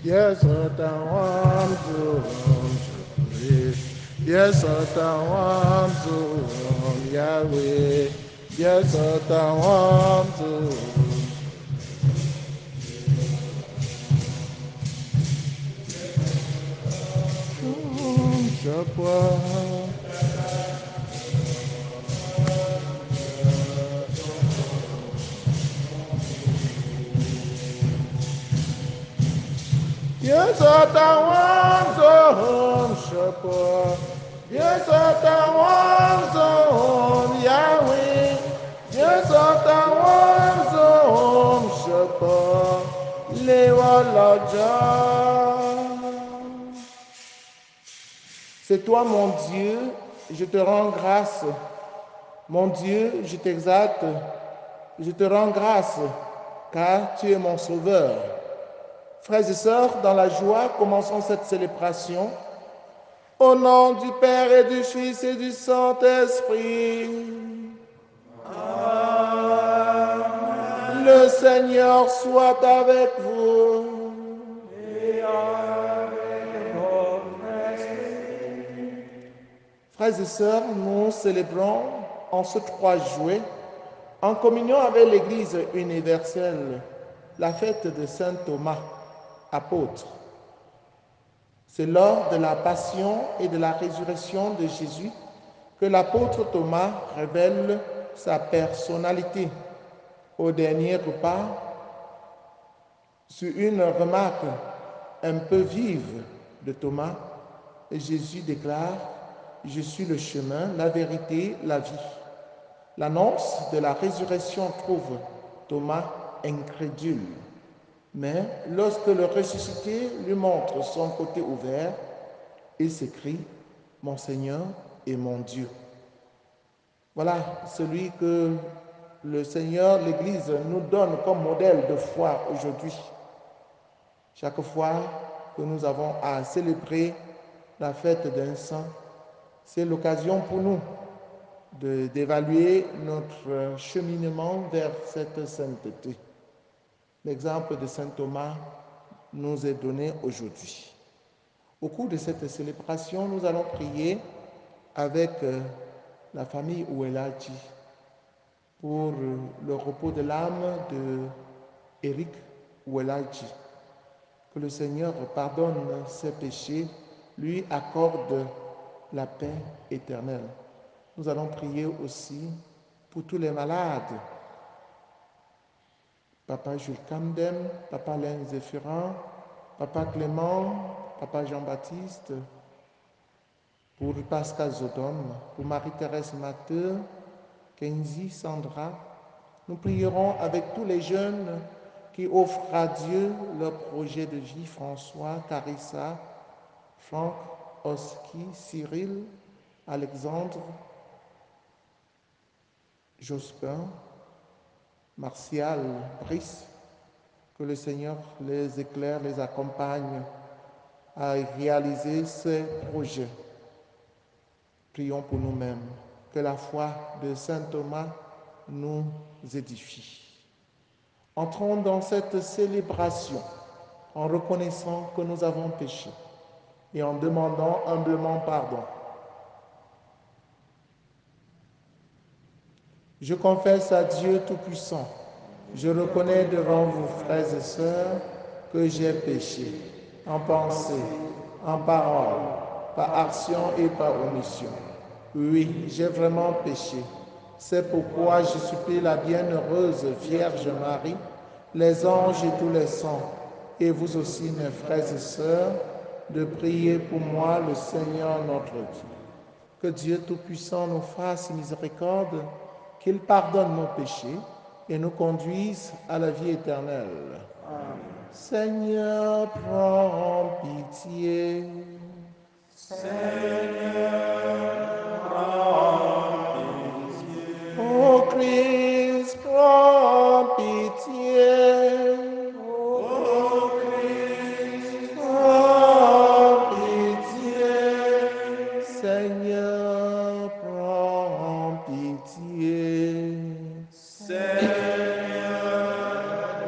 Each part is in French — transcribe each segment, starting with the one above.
Yes, atawamzu Yes, atawamzu Yahweh. Yes, atawamzu Shakwa. Yes, atawamzu Shakwa. Yes, atawamzu Yahweh. Yes, atawamzu Shakwa. Lewa Laja. C'est toi, mon Dieu, je te rends grâce. Mon Dieu, je t'exalte, je te rends grâce, car tu es mon sauveur. Frères et sœurs, dans la joie, commençons cette célébration. Au nom du Père et du Fils et du Saint-Esprit. Amen. Le Seigneur soit avec vous. Et avec votre esprit. Frères et sœurs, nous célébrons en ce 3 juillet, en communion avec l'Église universelle, la fête de Saint Thomas, apôtre. C'est lors de la passion et de la résurrection de Jésus que l'apôtre Thomas révèle sa personnalité. Au dernier repas, sur une remarque un peu vive de Thomas, Jésus déclare « Je suis le chemin, la vérité, la vie ». L'annonce de la résurrection trouve Thomas incrédule. Mais lorsque le ressuscité lui montre son côté ouvert, il s'écrie « Mon Seigneur et mon Dieu ». Voilà celui que le Seigneur, l'Église, nous donne comme modèle de foi aujourd'hui. Chaque fois que nous avons à célébrer la fête d'un saint, c'est l'occasion pour nous d'évaluer notre cheminement vers cette sainteté. L'exemple de saint Thomas nous est donné aujourd'hui. Au cours de cette célébration, nous allons prier avec la famille Ouelaji pour le repos de l'âme de Eric Ouelaji. Que le Seigneur pardonne ses péchés, lui accorde la paix éternelle. Nous allons prier aussi pour tous les malades. Papa Jules Camden, Papa Len Zéphirin, Papa Clément, Papa Jean-Baptiste, pour Pascal Zodom, pour Marie-Thérèse Matteux, Kenzie, Sandra. Nous prierons avec tous les jeunes qui offrent à Dieu leur projet de vie, François, Carissa, Franck, Oski, Cyril, Alexandre, Jospin, Martial, Brice, que le Seigneur les éclaire, les accompagne à réaliser ces projets. Prions pour nous-mêmes, que la foi de saint Thomas nous édifie. Entrons dans cette célébration en reconnaissant que nous avons péché et en demandant humblement pardon. Je confesse à Dieu Tout-Puissant, je reconnais devant vous, frères et sœurs, que j'ai péché en pensée, en parole, par action et par omission. Oui, j'ai vraiment péché. C'est pourquoi je supplie la bienheureuse Vierge Marie, les anges et tous les saints, et vous aussi, mes frères et sœurs, de prier pour moi le Seigneur notre Dieu. Que Dieu Tout-Puissant nous fasse miséricorde, qu'il pardonne nos péchés et nous conduise à la vie éternelle. Amen. Seigneur, prends pitié. Seigneur, prends pitié. Ô Christ, prends pitié. Ô Christ, prends pitié. Seigneur, prends pitié. Seigneur,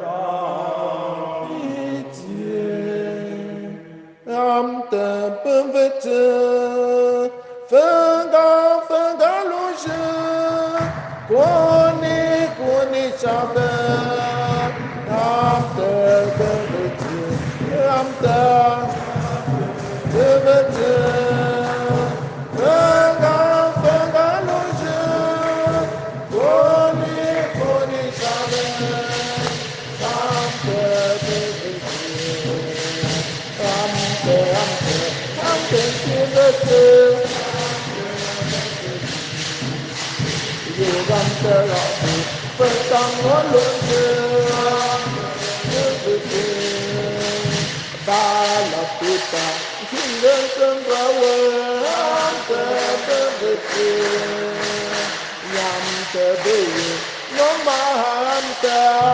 prends pitié. te pembete, fenga loje, koni chabe, am te pembete, am te pembete, fenga loje, koni chabe, am te pembete. I'm thinking that you got the love, but I'm not looking. Bala puta, kingdom from power, Yam the baby, no man, I'm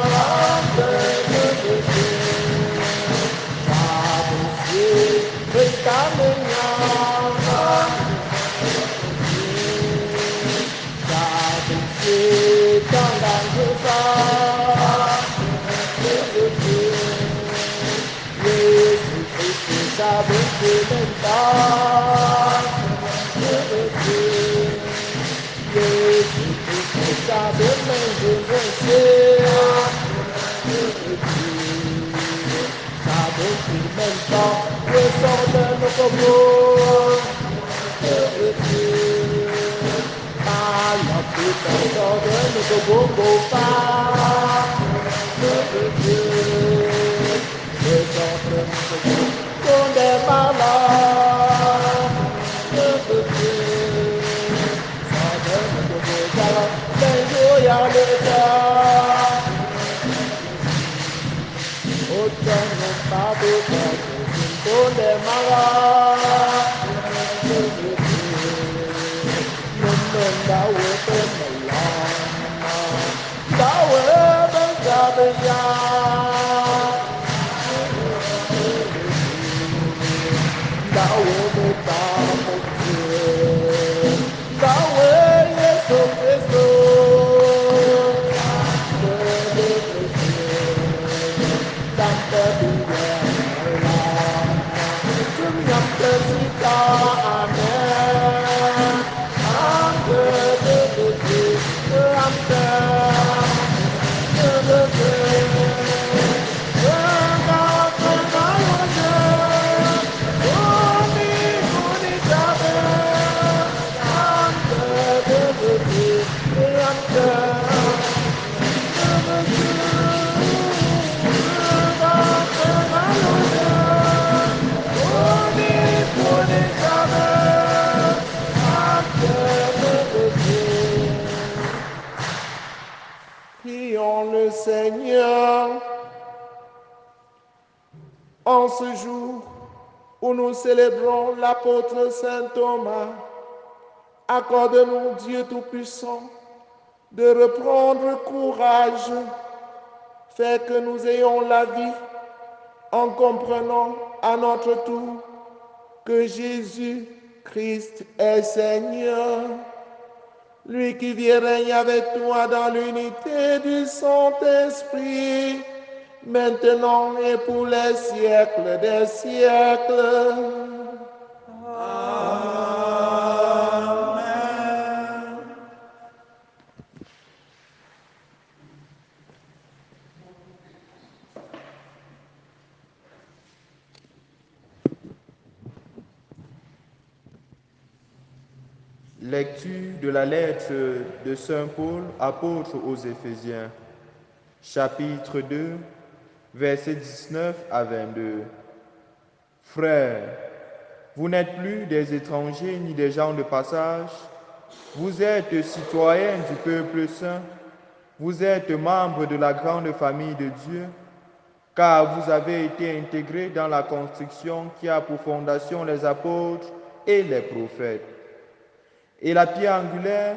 Prions le Seigneur. En ce jour où nous célébrons l'apôtre Saint Thomas, accorde-nous, Dieu Tout-Puissant, de reprendre courage, fais que nous ayons la vie en comprenant à notre tour que Jésus-Christ est Seigneur, lui qui vit et règne avec toi dans l'unité du Saint-Esprit, maintenant et pour les siècles des siècles. Amen. Lecture de la lettre de Saint Paul, apôtre aux Éphésiens, chapitre 2, versets 19 à 22. Frères, vous n'êtes plus des étrangers ni des gens de passage, vous êtes citoyens du peuple saint, vous êtes membres de la grande famille de Dieu, car vous avez été intégrés dans la construction qui a pour fondation les apôtres et les prophètes. Et la pierre angulaire,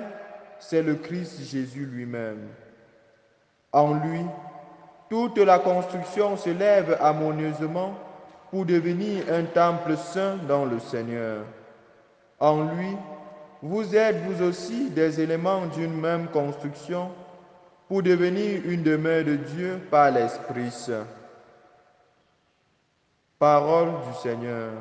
c'est le Christ Jésus lui-même. En lui, toute la construction se lève harmonieusement pour devenir un temple saint dans le Seigneur. En lui, vous êtes vous aussi des éléments d'une même construction pour devenir une demeure de Dieu par l'Esprit Saint. Parole du Seigneur.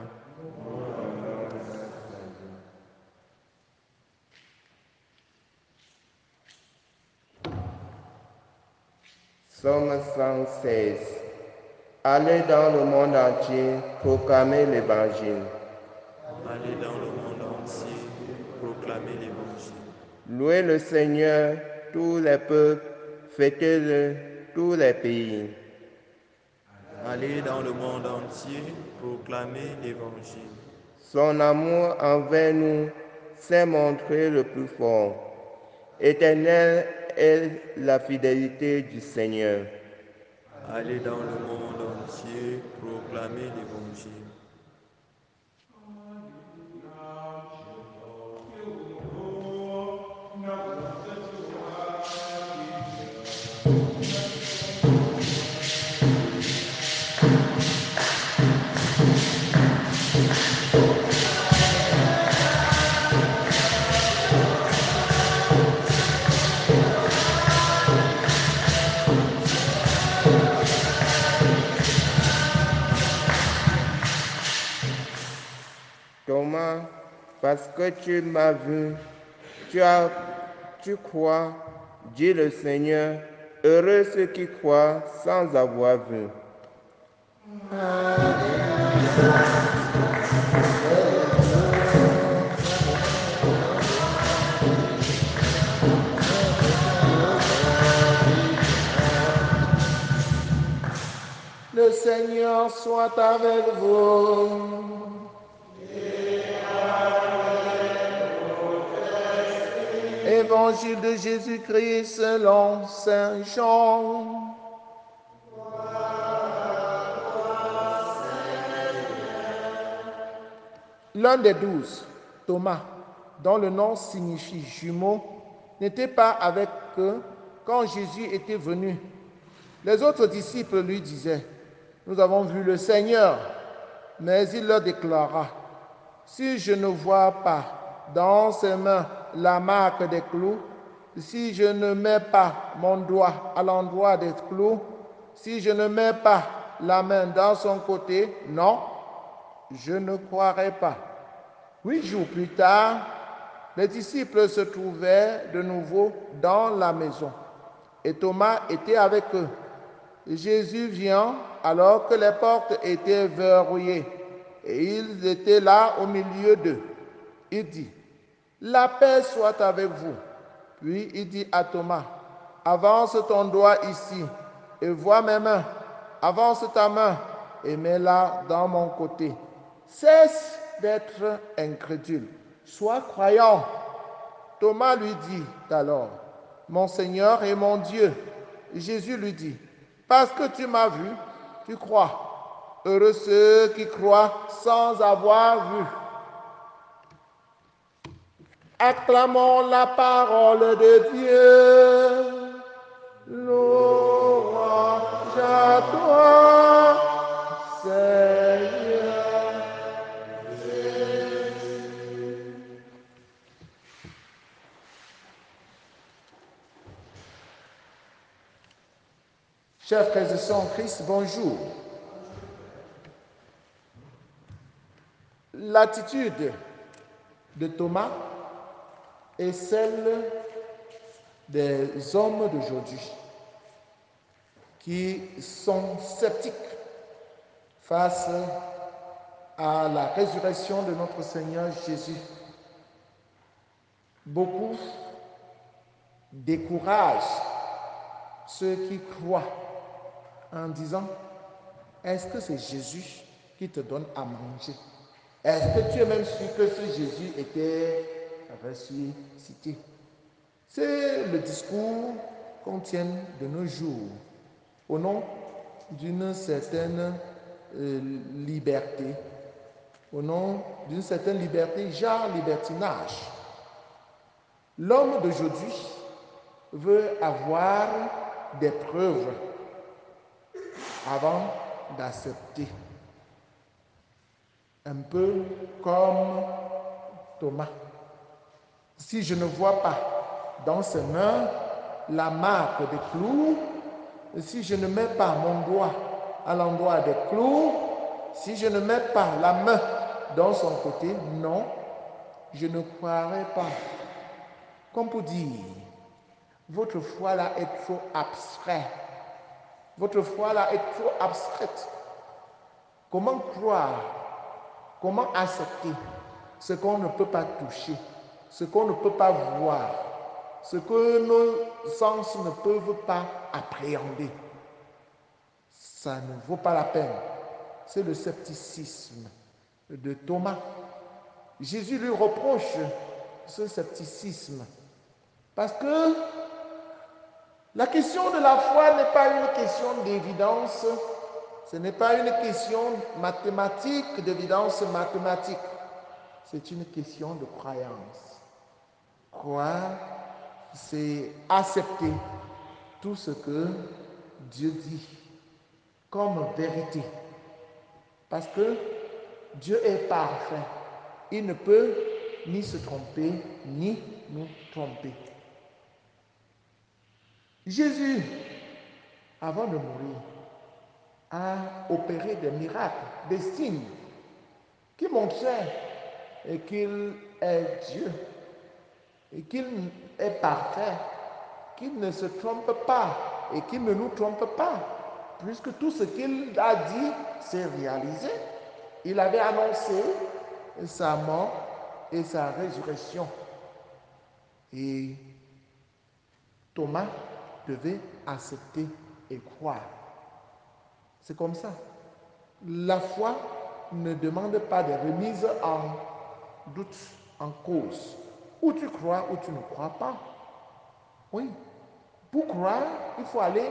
Psaume 116. Allez dans le monde entier, proclamez l'Évangile. Allez dans le monde entier, proclamez l'Évangile. Louez le Seigneur, tous les peuples, fêtez-le, tous les pays. Allez dans le monde entier, proclamez l'Évangile. Son amour envers nous s'est montré le plus fort. Éternelle est la fidélité du Seigneur. Allez dans le monde entier, proclamez l'Évangile. Thomas, parce que tu m'as vu, tu crois, dit le Seigneur. Heureux ceux qui croient sans avoir vu. Le Seigneur soit avec vous. Évangile de Jésus-Christ selon Saint Jean. L'un des 12, Thomas, dont le nom signifie jumeau, n'était pas avec eux quand Jésus était venu. Les autres disciples lui disaient, « Nous avons vu le Seigneur. » Mais il leur déclara, « Si je ne vois pas dans ses mains la marque des clous, si je ne mets pas mon doigt à l'endroit des clous, si je ne mets pas la main dans son côté, non, je ne croirai pas. » 8 jours plus tard, les disciples se trouvaient de nouveau dans la maison et Thomas était avec eux. Jésus vient alors que les portes étaient verrouillées et ils étaient là au milieu d'eux. Il dit, « La paix soit avec vous. » Puis il dit à Thomas, « Avance ton doigt ici et vois mes mains. Avance ta main et mets-la dans mon côté. Cesse d'être incrédule. Sois croyant. » Thomas lui dit alors, « Mon Seigneur et mon Dieu. » Jésus lui dit, « Parce que tu m'as vu, tu crois. Heureux ceux qui croient sans avoir vu. » Acclamons la parole de Dieu. Louange à toi, Seigneur. Chers frères et sœurs en Christ, bonjour. L'attitude de Thomas est celle des hommes d'aujourd'hui qui sont sceptiques face à la résurrection de notre Seigneur Jésus. Beaucoup découragent ceux qui croient en disant, est-ce que c'est Jésus qui te donne à manger? Est-ce que tu es même sûr que ce Jésus était ressuscité? C'est le discours qu'on tient de nos jours au nom d'une certaine liberté, au nom d'une certaine liberté, genre libertinage. L'homme d'aujourd'hui veut avoir des preuves avant d'accepter. Un peu comme Thomas. Si je ne vois pas dans ses mains la marque des clous, si je ne mets pas mon doigt à l'endroit des clous, si je ne mets pas la main dans son côté, non, je ne croirai pas. Comme pour dire, votre foi là est trop abstraite. Votre foi là est trop abstraite. Comment croire? Comment accepter ce qu'on ne peut pas toucher, ce qu'on ne peut pas voir, ce que nos sens ne peuvent pas appréhender? Ça ne vaut pas la peine. C'est le scepticisme de Thomas. Jésus lui reproche ce scepticisme parce que la question de la foi n'est pas une question d'évidence, ce n'est pas une question mathématique, d'évidence mathématique, c'est une question de croyance. Croire, c'est accepter tout ce que Dieu dit comme vérité. Parce que Dieu est parfait. Il ne peut ni se tromper, ni nous tromper. Jésus, avant de mourir, a opéré des miracles, des signes qui montraient qu'il est Dieu et qu'il est parfait, qu'il ne se trompe pas et qu'il ne nous trompe pas, puisque tout ce qu'il a dit s'est réalisé. Il avait annoncé sa mort et sa résurrection. Et Thomas devait accepter et croire. C'est comme ça. La foi ne demande pas de remise en doute, en cause. Ou tu crois ou tu ne crois pas. Oui. Pour croire, il faut aller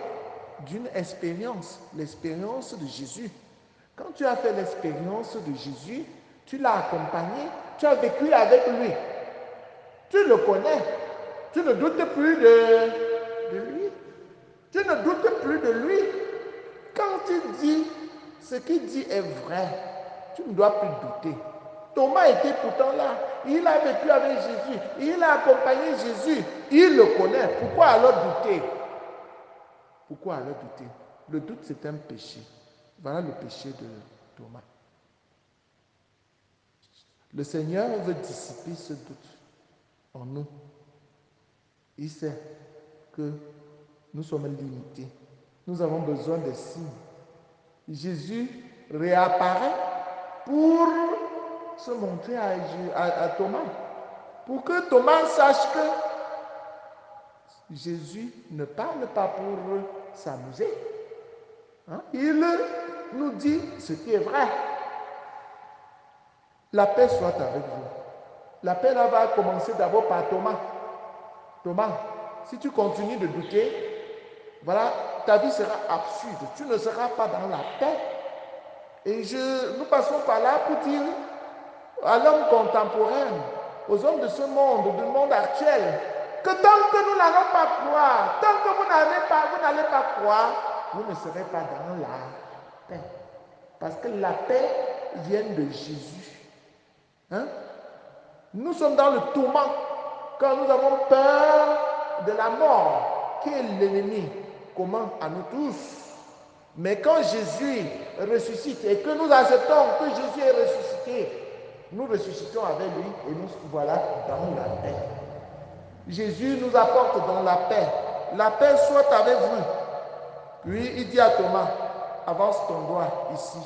d'une expérience, l'expérience de Jésus. Quand tu as fait l'expérience de Jésus, tu l'as accompagné, tu as vécu avec lui. Tu le connais. Tu ne doutes plus de lui. Tu ne doutes plus de lui. Quand il dit ce qu'il dit est vrai, tu ne dois plus douter. Thomas était pourtant là. Il a vécu avec Jésus. Il a accompagné Jésus. Il le connaît. Pourquoi alors douter? Pourquoi alors douter? Le doute, c'est un péché. Voilà le péché de Thomas. Le Seigneur veut dissiper ce doute en nous. Il sait que nous sommes limités. Nous avons besoin de signes. Jésus réapparaît pour se montrer à Thomas, pour que Thomas sache que Jésus ne parle pas pour s'amuser. Il nous dit ce qui est vrai. La paix soit avec vous. La paix là va commencer d'abord par Thomas. Thomas, si tu continues de douter, voilà, ta vie sera absurde. Tu ne seras pas dans la paix. Et nous passons par là pour dire à l'homme contemporain, aux hommes de ce monde, du monde actuel, que tant que nous n'allons pas croire, tant que vous n'allez pas croire, vous ne serez pas dans la paix. Parce que la paix vient de Jésus. Nous sommes dans le tourment quand nous avons peur de la mort, qui est l'ennemi commun à nous tous. Mais quand Jésus ressuscite et que nous acceptons que Jésus est ressuscité, nous ressuscitons avec lui et nous voilà dans la paix. Jésus nous apporte dans la paix. La paix soit avec vous. Puis il dit à Thomas, avance ton doigt ici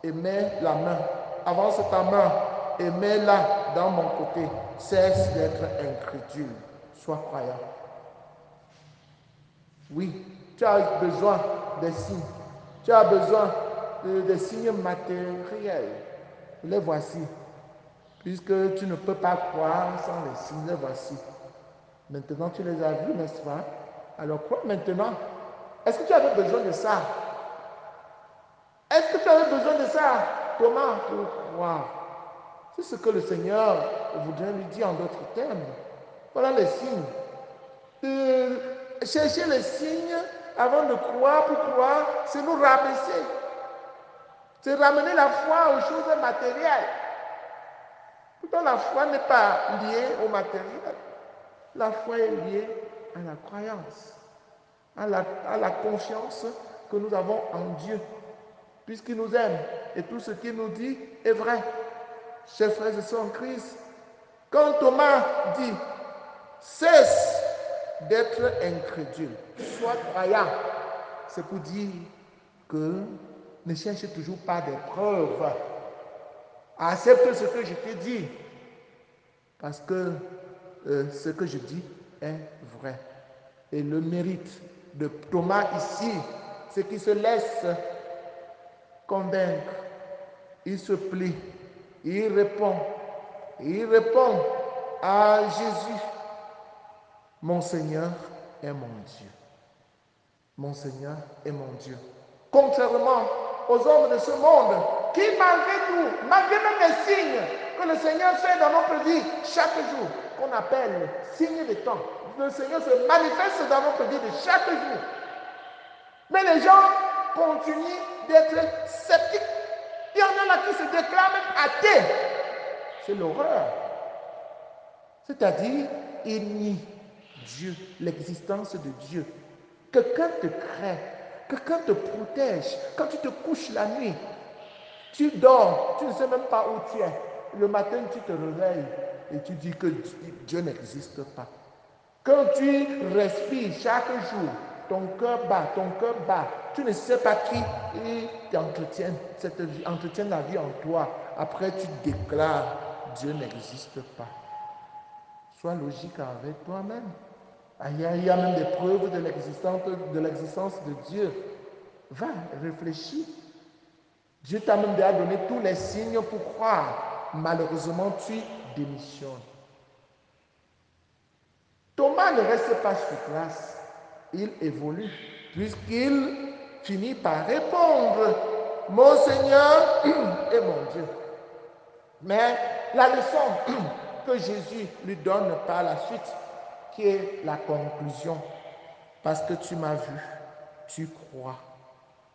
et mets la main. Avance ta main et mets-la dans mon côté. Cesse d'être incrédule. Sois croyant. Oui, tu as besoin des signes. Tu as besoin des signes matériels. Les voici. Puisque tu ne peux pas croire sans les signes, les voici. Maintenant, tu les as vus, n'est-ce pas? Alors crois maintenant. Est-ce que tu avais besoin de ça? Est-ce que tu avais besoin de ça, Thomas, pour croire? C'est ce que le Seigneur voudrait lui dire en d'autres termes. Voilà les signes. Chercher les signes avant de croire, pour croire, c'est nous rabaisser. C'est ramener la foi aux choses matérielles. Pourtant, la foi n'est pas liée au matériel. La foi est liée à la croyance, à la confiance que nous avons en Dieu, puisqu'il nous aime et tout ce qu'il nous dit est vrai. chers frères et sœurs en Christ, quand Thomas dit « cesse d'être incrédule, sois croyant », c'est pour dire que ne cherche toujours pas des preuves. Accepte ce que je te dis, parce que ce que je dis est vrai. Et le mérite de Thomas ici, c'est qu'il se laisse convaincre, il se plie, il répond à Jésus. Mon Seigneur est mon Dieu. Mon Seigneur est mon Dieu. Contrairement aux hommes de ce monde, qui malgré tout, malgré même les signes que le Seigneur fait dans notre vie chaque jour, qu'on appelle signes de temps, le Seigneur se manifeste dans notre vie de chaque jour. Mais les gens continuent d'être sceptiques. Il y en a là qui se déclarent même athées. C'est l'horreur. C'est-à-dire, ils nient Dieu, l'existence de Dieu. Quelqu'un te crée, quelqu'un te protège. Quand tu te couches la nuit, tu dors, tu ne sais même pas où tu es. Le matin, tu te réveilles et tu dis que Dieu n'existe pas. Quand tu respires chaque jour, ton cœur bat, tu ne sais pas qui entretient la vie en toi. Après, tu déclares, Dieu n'existe pas. Sois logique avec toi-même. Il y a même des preuves de l'existence de Dieu. Va, réfléchis. Dieu t'a même déjà donné tous les signes pour croire. Malheureusement, tu démissionnes. Thomas ne reste pas sur place. Il évolue, puisqu'il finit par répondre, mon Seigneur et mon Dieu. Mais la leçon que Jésus lui donne par la suite, qui est la conclusion, parce que tu m'as vu, tu crois.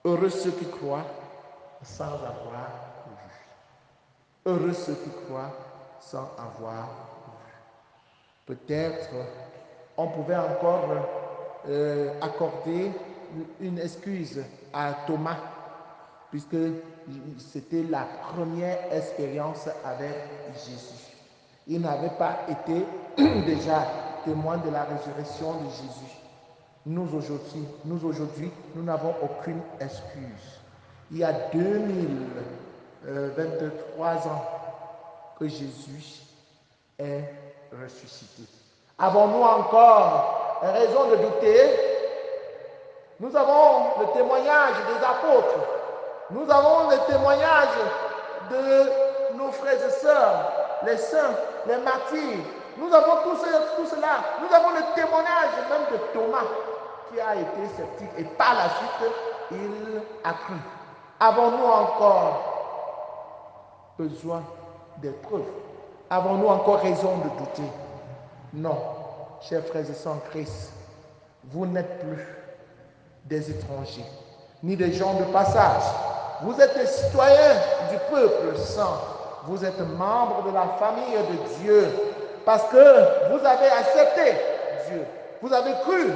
Heureux ceux qui croient sans avoir vu. Heureux ceux qui croient sans avoir vu. Peut-être on pouvait encore accorder une excuse à Thomas, puisque c'était la première expérience avec Jésus. Il n'avait pas été déjà témoin de la résurrection de Jésus. Nous aujourd'hui, nous n'avons aucune excuse. Il y a 2023 ans que Jésus est ressuscité. Avons-nous encore raison de douter? Nous avons le témoignage des apôtres. Nous avons le témoignage de nos frères et sœurs, les saints, les martyrs. Nous avons tout cela. Nous avons le témoignage même de Thomas qui a été sceptique et par la suite, il a cru. Avons-nous encore besoin des preuves? Avons-nous encore raison de douter? Non, chers frères et sœurs en Christ, vous n'êtes plus des étrangers, ni des gens de passage. Vous êtes des citoyens du peuple saint. Vous êtes membres de la famille de Dieu parce que vous avez accepté Dieu. Vous avez cru.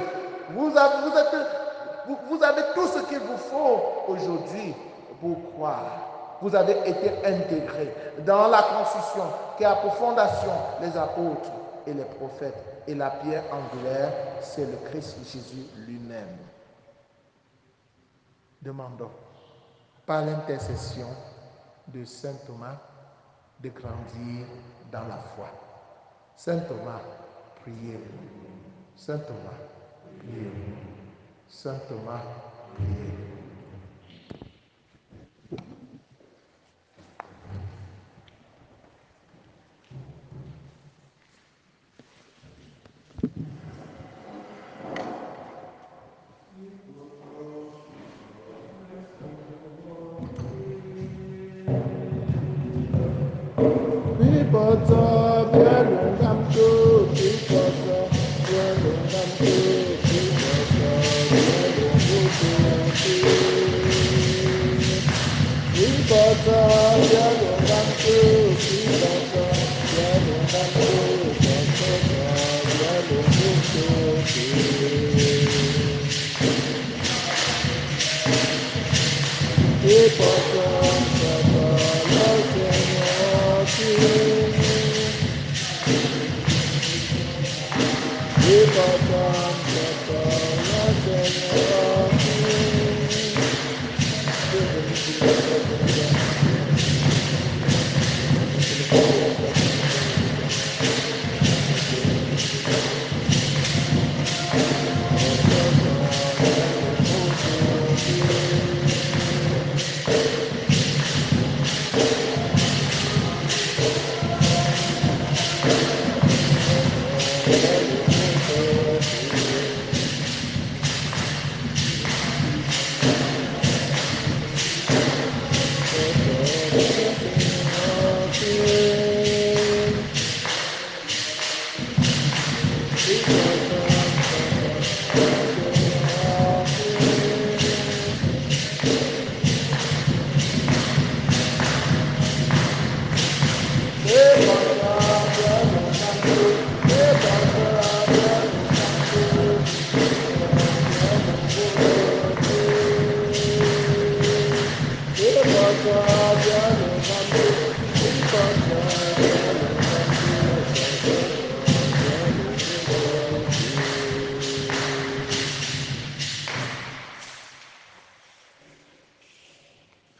Vous avez tout ce qu'il vous faut aujourd'hui pour croire. Vous avez été intégrés dans la construction qui a pour fondation les apôtres et les prophètes. Et la pierre angulaire, c'est le Christ Jésus lui-même. Demandons, par l'intercession de Saint Thomas, de grandir dans la foi. Saint Thomas, priez-nous. Saint Thomas, priez-nous. Saint Thomas, priez-nous.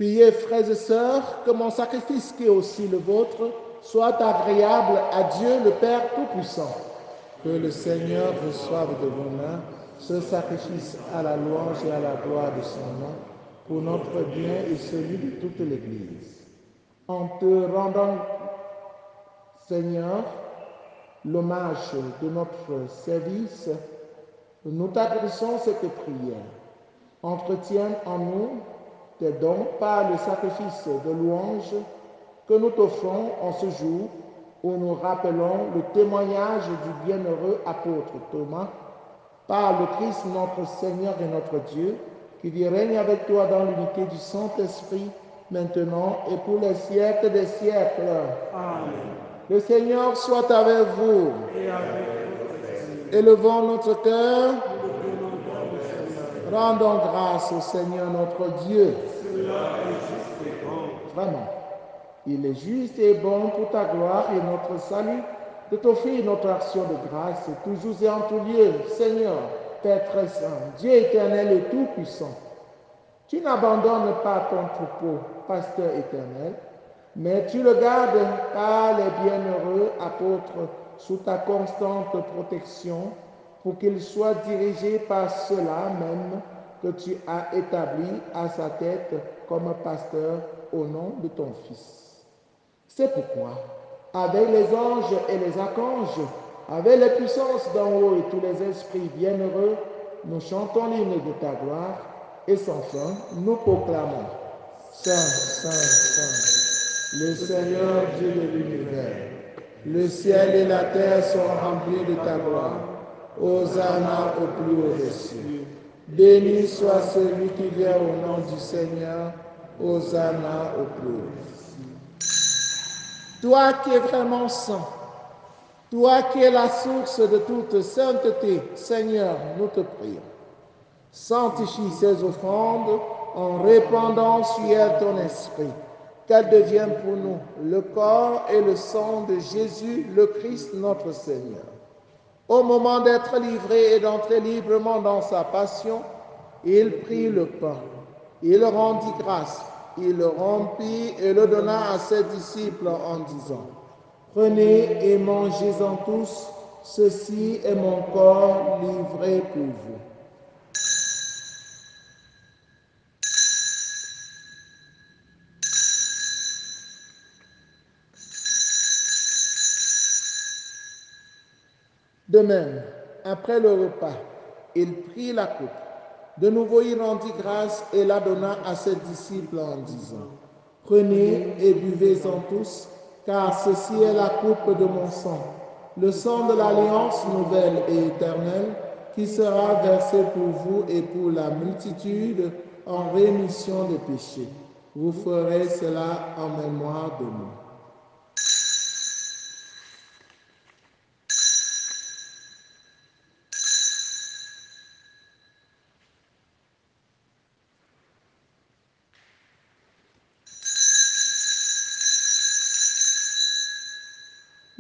Priez, frères et sœurs, que mon sacrifice, qui est aussi le vôtre, soit agréable à Dieu le Père Tout-Puissant. Que le Seigneur reçoive de vos mains ce sacrifice à la louange et à la gloire de son nom, pour notre bien et celui de toute l'Église. En te rendant, Seigneur, l'hommage de notre service, nous t'adressons cette prière. Entretiens en nous tes dons par le sacrifice de louange que nous t'offrons en ce jour où nous rappelons le témoignage du bienheureux apôtre Thomas par le Christ notre Seigneur et notre Dieu, qui vit et règne avec toi dans l'unité du Saint-Esprit, maintenant et pour les siècles des siècles. Amen. Le Seigneur soit avec vous. Et avec votre esprit. Élevons notre cœur. Nous donnons gloire au Seigneur. Rendons grâce au Seigneur notre Dieu. Cela est juste et bon. Vraiment, il est juste et bon pour ta gloire et notre salut de t'offrir notre action de grâce toujours et en tout lieu, Seigneur, Père très saint, Dieu éternel et tout-puissant. Tu n'abandonnes pas ton troupeau, pasteur éternel, mais tu le gardes par les bienheureux apôtres sous ta constante protection pour qu'ils soient dirigés par ceux-là même que tu as établi à sa tête comme pasteur au nom de ton Fils. C'est pourquoi, avec les anges et les archanges, avec les puissances d'en haut et tous les esprits bienheureux, nous chantons l'hymne de ta gloire et sans fin, nous proclamons Saint, Saint, Saint, le Seigneur Dieu de l'univers. Le ciel et la terre sont remplis de ta gloire. Hosanna au plus haut des cieux. Béni soit celui qui vient au nom du Seigneur. Hosanna au plus haut des cieux. Toi qui es vraiment saint, toi qui es la source de toute sainteté, Seigneur, nous te prions. Sanctifie ces offrandes en répandant sur elles ton esprit, qu'elles deviennent pour nous le corps et le sang de Jésus, le Christ notre Seigneur. Au moment d'être livré et d'entrer librement dans sa passion, il prit le pain, il rendit grâce, il le rompit et le donna à ses disciples en disant, « Prenez et mangez-en tous, ceci est mon corps livré pour vous. » De même, après le repas, il prit la coupe. De nouveau, il rendit grâce et la donna à ses disciples en disant, « Prenez et buvez-en tous, car ceci est la coupe de mon sang, le sang de l'alliance nouvelle et éternelle, qui sera versé pour vous et pour la multitude en rémission des péchés. Vous ferez cela en mémoire de moi. »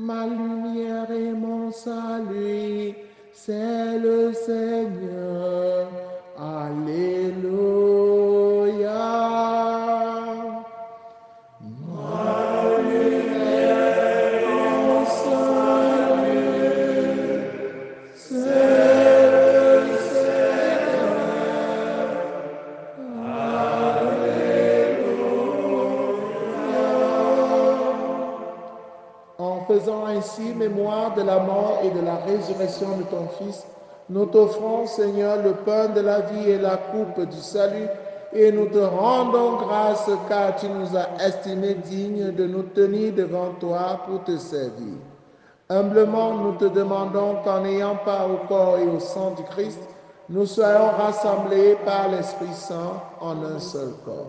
Ma lumière et mon salut, c'est le Seigneur. Alléluia. faisant ainsi mémoire de la mort et de la résurrection de ton Fils, nous t'offrons, Seigneur, le pain de la vie et la coupe du salut, et nous te rendons grâce car tu nous as estimés dignes de nous tenir devant toi pour te servir. Humblement, nous te demandons qu'en ayant part au corps et au sang du Christ, nous soyons rassemblés par l'Esprit Saint en un seul corps.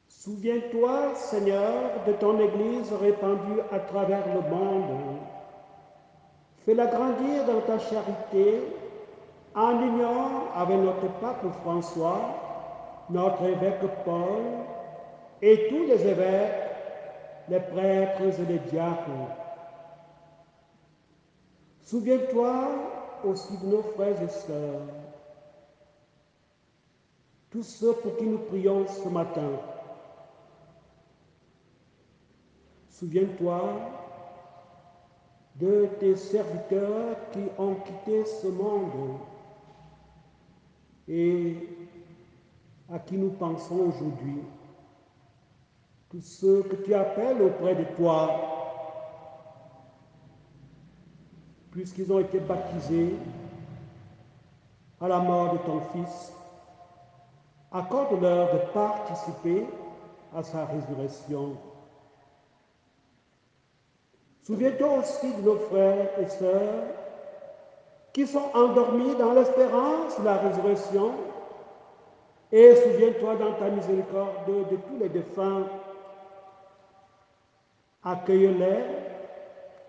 Souviens-toi, Seigneur, de ton Église répandue à travers le monde. Fais-la grandir dans ta charité, en union avec notre pape François, notre évêque Paul et tous les évêques, les prêtres et les diacres. Souviens-toi aussi de nos frères et sœurs, tous ceux pour qui nous prions ce matin. Souviens-toi de tes serviteurs qui ont quitté ce monde et à qui nous pensons aujourd'hui. Tous ceux que tu appelles auprès de toi, puisqu'ils ont été baptisés à la mort de ton Fils, accorde-leur de participer à sa résurrection. Souviens-toi aussi de nos frères et sœurs qui sont endormis dans l'espérance de la résurrection, et souviens-toi dans ta miséricorde de tous les défunts. Accueille-les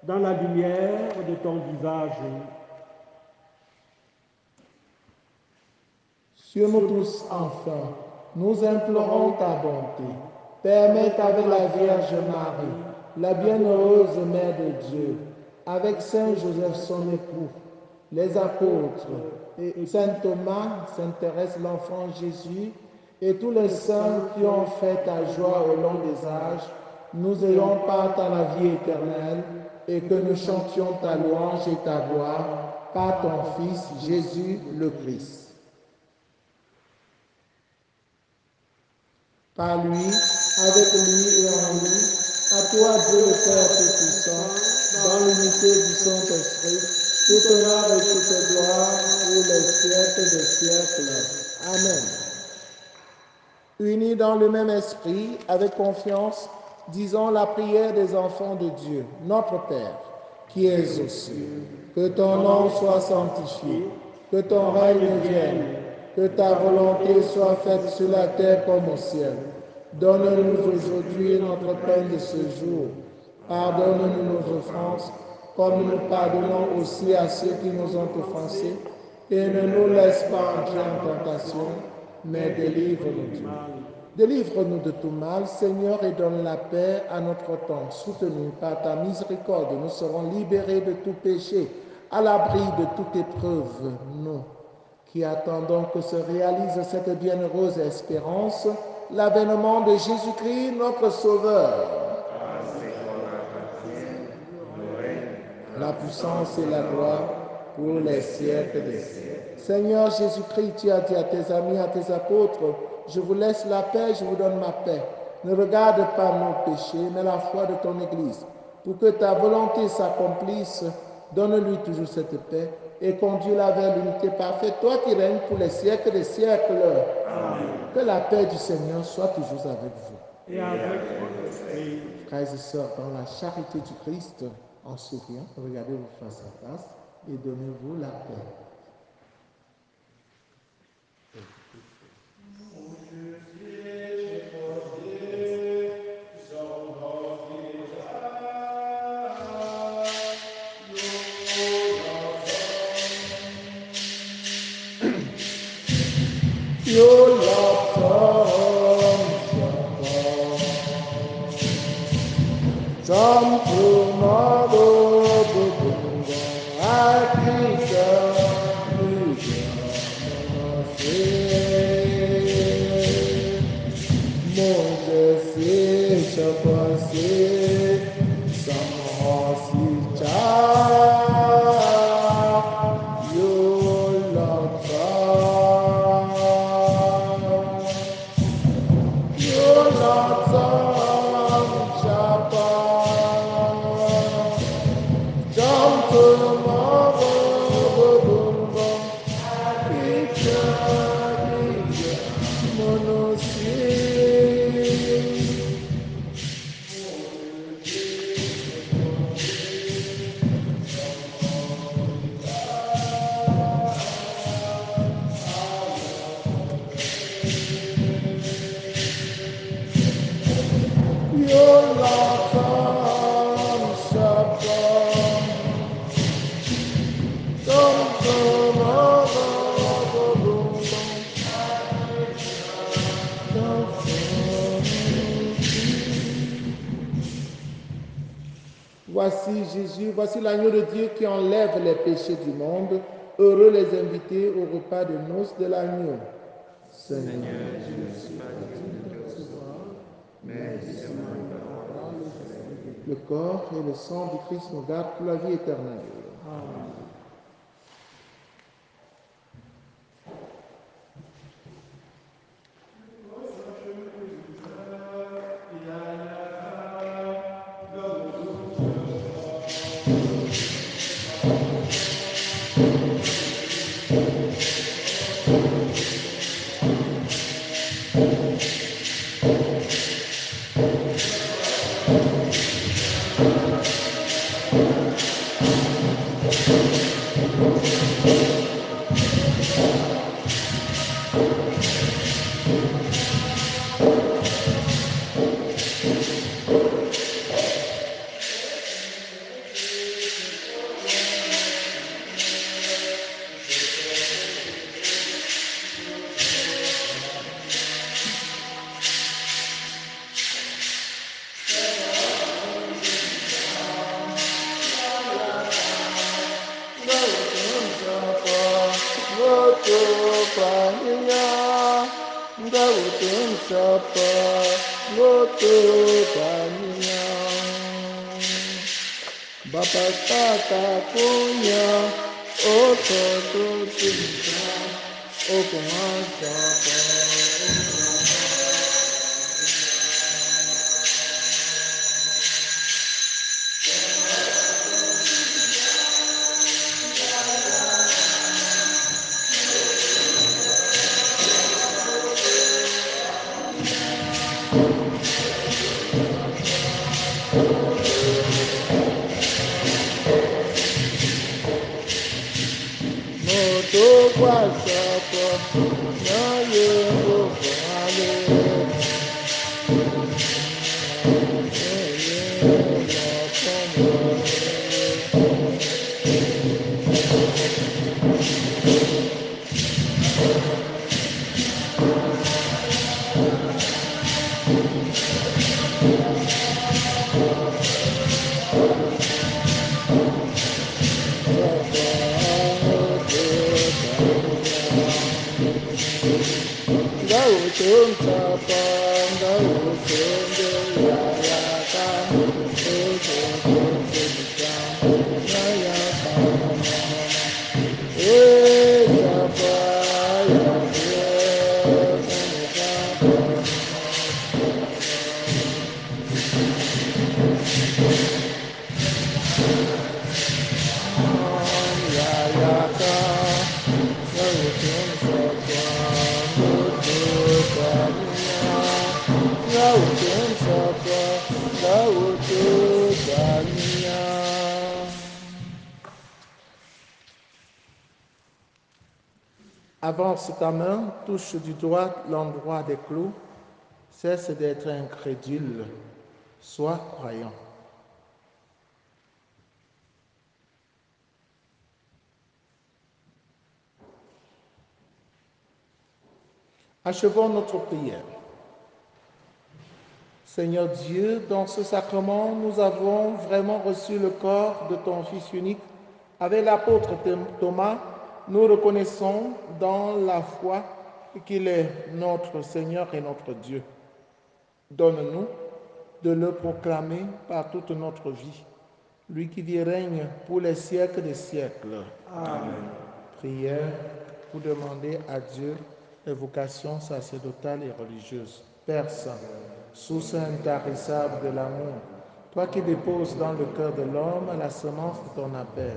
dans la lumière de ton visage. Sur nous tous, enfin, nous implorons ta bonté. Permets qu'avec la Vierge Marie, la bienheureuse Mère de Dieu, avec Saint Joseph son époux, les apôtres, et Saint Thomas, Sainte Thérèse, l'enfant Jésus, et tous les saints qui ont fait ta joie au long des âges, nous ayons part à la vie éternelle, et que nous chantions ta louange et ta gloire par ton Fils Jésus le Christ. Par lui, avec lui et en lui, à toi Dieu le Père Tout-Puissant, dans l'unité du Saint-Esprit, tout honneur et toute gloire pour les siècles des siècles. Amen. Unis dans le même esprit, avec confiance, disons la prière des enfants de Dieu. Notre Père, qui es aux cieux, que ton nom soit sanctifié, que ton règne vienne, que ta volonté soit faite sur la terre comme au ciel. Donne-nous aujourd'hui notre pain de ce jour. Pardonne-nous nos offenses, comme nous pardonnons aussi à ceux qui nous ont offensés. Et ne nous laisse pas entrer en tentation, mais délivre-nous du mal. Délivre-nous de tout mal, Seigneur, et donne la paix à notre temps. Soutenu par ta miséricorde, nous serons libérés de tout péché, à l'abri de toute épreuve, nous qui attendons que se réalise cette bienheureuse espérance, l'avènement de Jésus-Christ, notre Sauveur. La puissance et la gloire pour les siècles des siècles. Seigneur Jésus-Christ, tu as dit à tes amis, à tes apôtres, je vous laisse la paix, je vous donne ma paix. Ne regarde pas nos péchés, mais la foi de ton Église. Pour que ta volonté s'accomplisse, donne-lui toujours cette paix et conduis-la vers l'unité parfaite, toi qui règnes pour les siècles des siècles. Amen. Que la paix du Seigneur soit toujours avec vous. Et avec votre esprit. Frères et sœurs, dans la charité du Christ, en souriant, regardez-vous face à face et donnez-vous la paix. mon ciel. Voici Jésus, voici l'agneau de Dieu qui enlève les péchés du monde. Heureux les invités au repas de noces de l'agneau. Seigneur, je ne suis pas digne de recevoir, mais dis-moi une parole, le corps et le sang du Christ nous gardent pour la vie éternelle. Amen. Avance ta main, touche du doigt l'endroit des clous, cesse d'être incrédule, sois croyant. Achevons notre prière. Seigneur Dieu, dans ce sacrement, nous avons vraiment reçu le corps de ton Fils unique. Avec l'apôtre Thomas, nous reconnaissons dans la foi qu'il est notre Seigneur et notre Dieu. Donne-nous de le proclamer par toute notre vie, lui qui vit et règne pour les siècles des siècles. Amen. Prière pour demander à Dieu les vocations sacerdotales et religieuses. Père Saint, source intarissable de l'amour, toi qui déposes dans le cœur de l'homme la semence de ton appel,